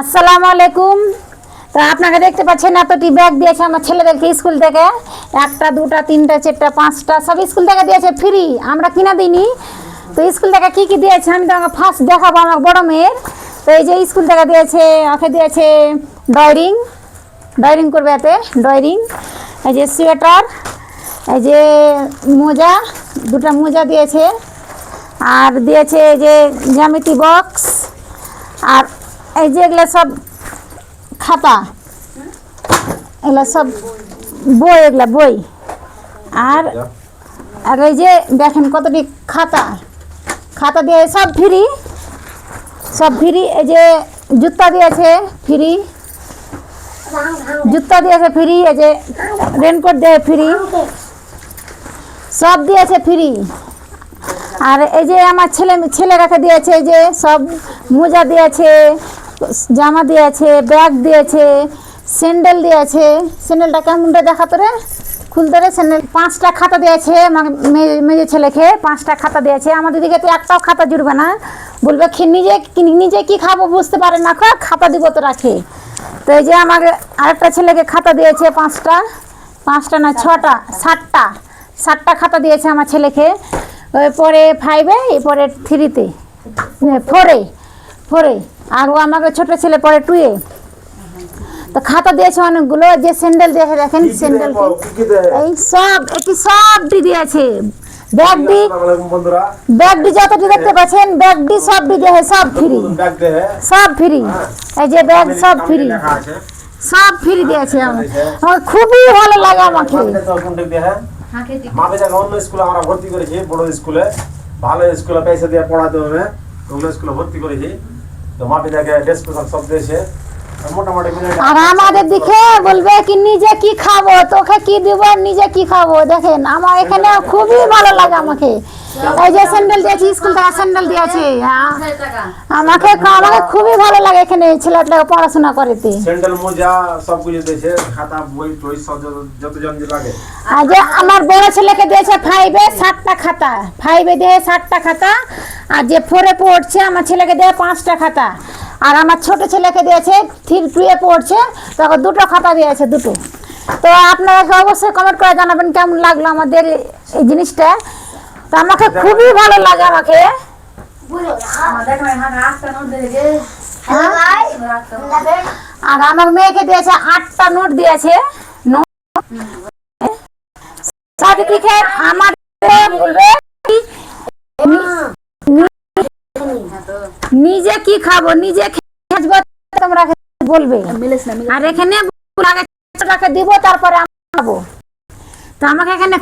আসসালামু আলাইকুম। তো আপনাকে দেখতে পাচ্ছেন এতটি ব্যাগ দিয়েছে আমার ছেলেদেরকে স্কুল থেকে, একটা দুটা তিনটা চারটা পাঁচটা সব স্কুল থেকে দিয়েছে ফ্রি, আমরা কিনা দিইনি। তো স্কুল থেকে কী কী দিয়েছে আমি তোমাকে ফার্স্ট দেখাবো আমার বড় মেয়ের। তো এই যে স্কুল থেকে দিয়েছে, ওকে দিয়েছে ড্রয়িং, ড্রয়িং করবে এতে ড্রয়িং, এই যে সোয়েটার, এই যে মোজা, দুটা মোজা দিয়েছে, আর দিয়েছে এই যে জ্যামিতি বক্স, আর এই যে এগুলো সব খাতা, এগুলো সব বই, এগুলো বই, আর আর এই যে দেখেন কতটি খাতা, খাতা দিয়ে সব ফ্রি, সব ফ্রি। এই যে জুতা দিয়েছে ফ্রি, জুতা দিয়েছে ফ্রি, এই যে রেনকোট দিয়ে ফ্রি, সব দিয়েছে ফ্রি। আর এই যে আমার ছেলেরাকে দিয়েছে, এই যে সব মোজা দিয়েছে, জামা দিয়েছে, ব্যাগ দিয়েছে, স্যান্ডেল দিয়েছে। স্যান্ডেলটা কেমনটা দেখাতো রে, খুলতে রে স্যান্ডেল। 5টা খাতা দিয়েছে আমার মেয়ে ছেলেকে, 5টা খাতা দিয়েছে। আমাদের দিকে তো একটাও খাতা জুড়বে না, বলবে নিজে নিজে কি খাবো বুঝতে পারে না, খাতা দিব তো রাখে। তো এই যে আমার আরেকটা ছেলেকে খাতা দিয়েছে 5টা না 6টা, 7টা খাতা দিয়েছে আমার ছেলেকে। পরে 5-এ, এরপরে 3-তে, 4-এ, আর ও আমাকে ছোট ছেলে পরে 2-এ। তো খাতা দিয়েছে অনেকগুলো। যে স্যান্ডেল দিয়েছে দেখেন, স্যান্ডেল এই সব এটি সবটি দিয়েছে। ব্যাগটি যতটি দেখতে পাচ্ছেন, ব্যাগটি সবটি দিয়েছে, সব ফ্রি, সব ফ্রি। এই যে ব্যাগ সব ফ্রি, সব ফ্রি দিয়েছে। আমার খুবই ভালো লাগে আমাকে। অন্য স্কুলে আমরা ভর্তি করেছি, বড় স্কুলে, ভালো স্কুলে পয়সা দিয়ে পড়াতে হবে, ওগুলো স্কুলে ভর্তি করেছি। তো মাপিদাকে ড্রেস পোশাক সব দিয়েছে মোটামুটি। আর আমাদের দিকে বলবে কি নিজে কি খাবো, তোকে কি দিব, নিজে কি খাবো। দেখেন আমার এখানে খুবই ভালো লাগে আমাকে। এই যে স্যান্ডেল দিয়েছে, স্কুল থেকে স্যান্ডেল দিয়েছে, আমাকে খুবই ভালো লাগে এখানে ছেলেটাকে পড়াশোনা করতে। স্যান্ডেল মোজা সব কিছু দিয়েছে, খাতা বই টই সব যতজন যে লাগে। আর যে আমার বড় ছেলেকে দিয়েছে 5-এ 7টা খাতা, 5-এ দিয়ে 7টা খাতা, আর যে 4-এ পড়ছে আমার ছেলেকে দিয়ে 5টা খাতা, আর আমার ছোট ছেলেকে দিয়েছে 2-এ পড়ছে, তখন 2টো খাতা দিয়েছে, 2টো। তো আপনারা অবশ্যই কমেন্ট করে জানাবেন কেমন লাগলো আমাদের এই জিনিসটা। তো আমাকে খুবই ভালো লাগে আমাকে। আর আমার মেয়েকে দিয়েছে 8টা নোট দিয়েছে। আমার বলবে নিজে কি খাবো, নিজে তোমরা বলবে। আর এখানে দিব, তারপরে আমি খাবো। তো আমাকে এখানে